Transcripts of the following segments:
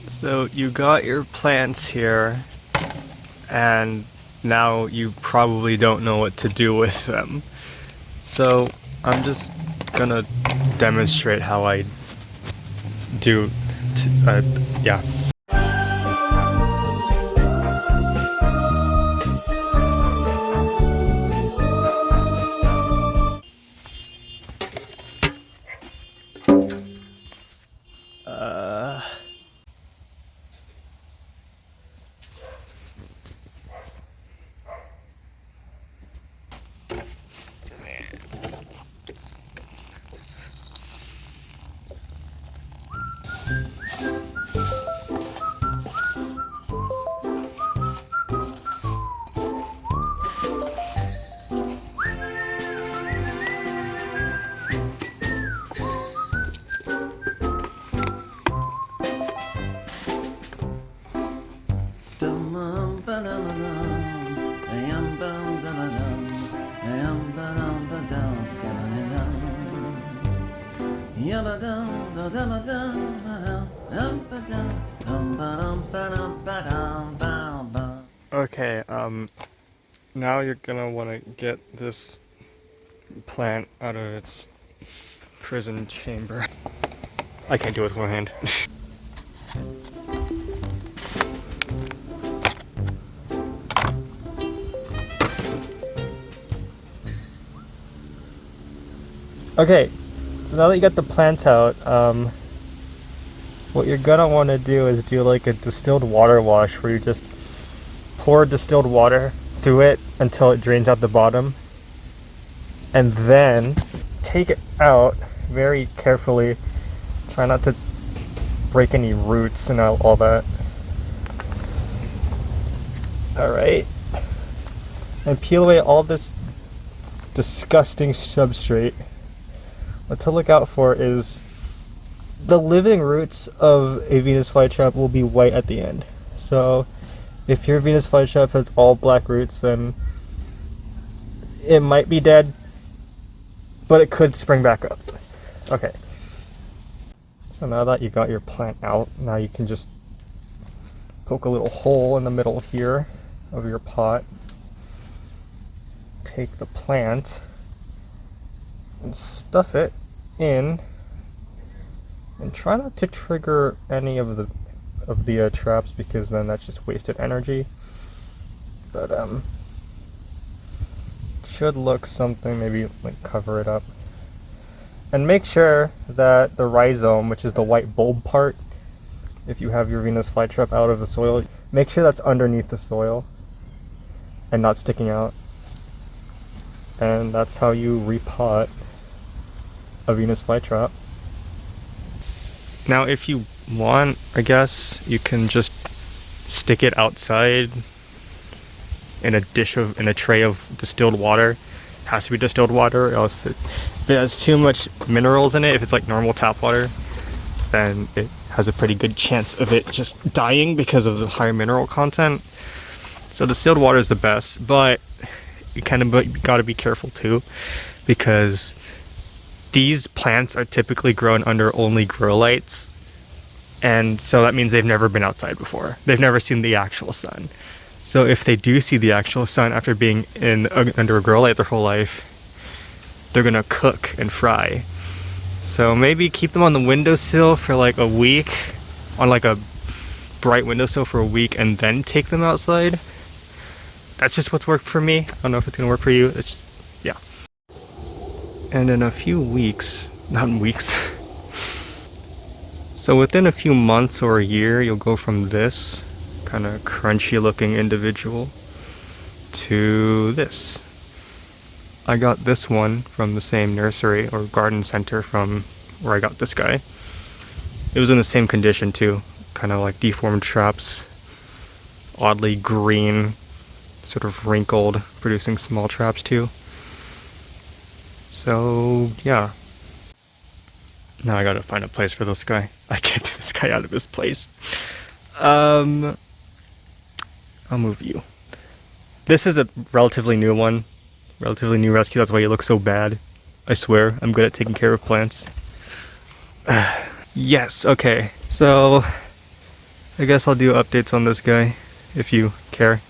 So you got your plants here, and now you probably don't know what to do with them. So I'm just gonna demonstrate how I do. Yeah. Okay, now you're gonna want to get this plant out of its prison chamber. I can't do it with one hand. Okay, so now that you got the plant out, what you're gonna want to do is do like a distilled water wash where you just pour distilled water through it until it drains out the bottom, and then take it out very carefully. Try not to break any roots and all that. Alright. And peel away all this disgusting substrate. What to look out for is the living roots of a Venus flytrap will be white at the end. So if your Venus flytrap has all black roots, then it might be dead, but it could spring back up. Okay. So now that you got your plant out, now you can just poke a little hole in the middle here of your pot. Take the plant and stuff it in, and try not to trigger any of the traps, because then that's just wasted energy. But should look something, maybe like cover it up. And make sure that the rhizome, which is the white bulb part, if you have your Venus flytrap out of the soil, make sure that's underneath the soil and not sticking out. And that's how you repot a Venus flytrap. Now if you want, I guess, you can just stick it outside in a tray of distilled water. It has to be distilled water, or else if it has too much minerals in it, if it's like normal tap water, then it has a pretty good chance of it just dying because of the higher mineral content. So distilled water is the best, but you kind of got to be careful too, because these plants are typically grown under only grow lights, and so that means they've never been outside before. They've never seen the actual sun. So if they do see the actual sun after being under a grow light their whole life, they're gonna cook and fry. So maybe keep them on the windowsill for like a week, on like a bright windowsill for a week, and then take them outside. That's just what's worked for me. I don't know if it's gonna work for you. It's yeah. And in a few weeks, not weeks, so within a few months or a year, you'll go from this kind of crunchy looking individual to this. I got this one from the same nursery or garden center from where I got this guy. It was in the same condition too, kind of like deformed traps, oddly green, sort of wrinkled, producing small traps too. So yeah, now I gotta find a place for this guy. I can't get this guy out of his place. I'll move you. This is a relatively new one, relatively new rescue. That's why you look so bad. I swear, I'm good at taking care of plants. Yes, okay. So I guess I'll do updates on this guy if you care.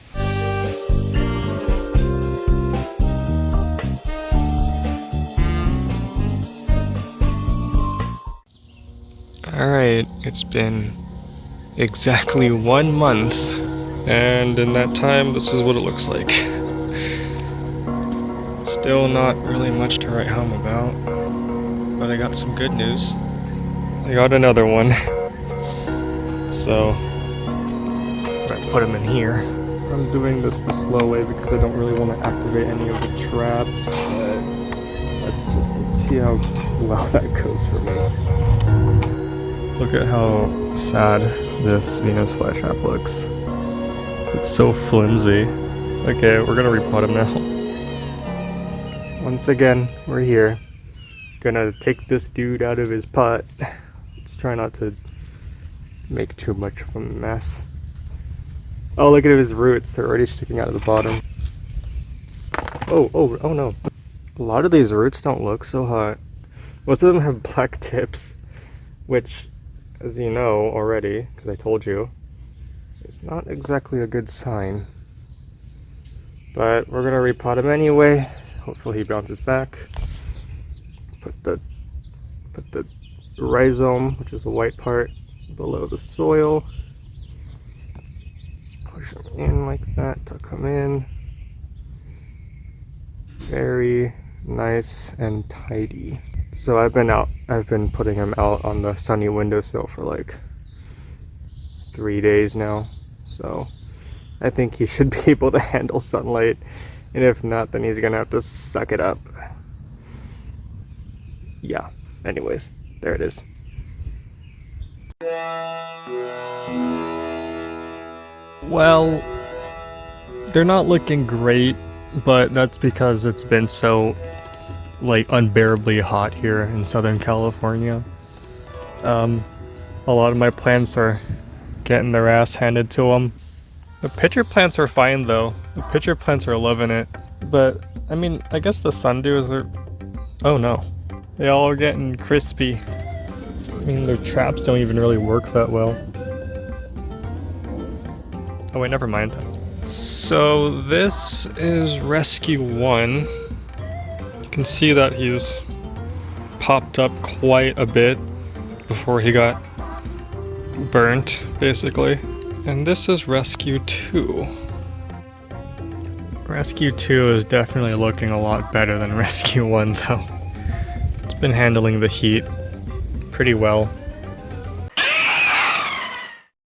Alright, it's been exactly 1 month, and in that time, this is what it looks like. Still not really much to write home about, but I got some good news. I got another one. So, I put him in here. I'm doing this the slow way because I don't really want to activate any of the traps, but let's see how well that goes for me. Look at how sad this Venus flytrap looks. It's so flimsy. Okay, we're gonna repot him now. Once again, we're here. Gonna take this dude out of his pot. Let's try not to make too much of a mess. Oh, look at his roots. They're already sticking out of the bottom. Oh no. A lot of these roots don't look so hot. Most of them have black tips, which, as you know already, because I told you, it's not exactly a good sign. But we're gonna repot him anyway. Hopefully he bounces back. Put the rhizome, which is the white part, below the soil. Just push him in like that, tuck him in. Very nice and tidy. So I've been putting him out on the sunny windowsill for like 3 days now. So I think he should be able to handle sunlight. And if not, then he's gonna have to suck it up. Yeah, anyways, there it is. Well, they're not looking great, but that's because it's been so like unbearably hot here in Southern California. A lot of my plants are getting their ass handed to them. The pitcher plants are fine though. The pitcher plants are loving it. But I mean, I guess the sundews are, oh no, they all are getting crispy. I mean, their traps don't even really work that well. Oh wait, never mind. So this is Rescue 1. You can see that he's popped up quite a bit before he got burnt, basically. And this is Rescue 2. Rescue 2 is definitely looking a lot better than Rescue 1 though. It's been handling the heat pretty well.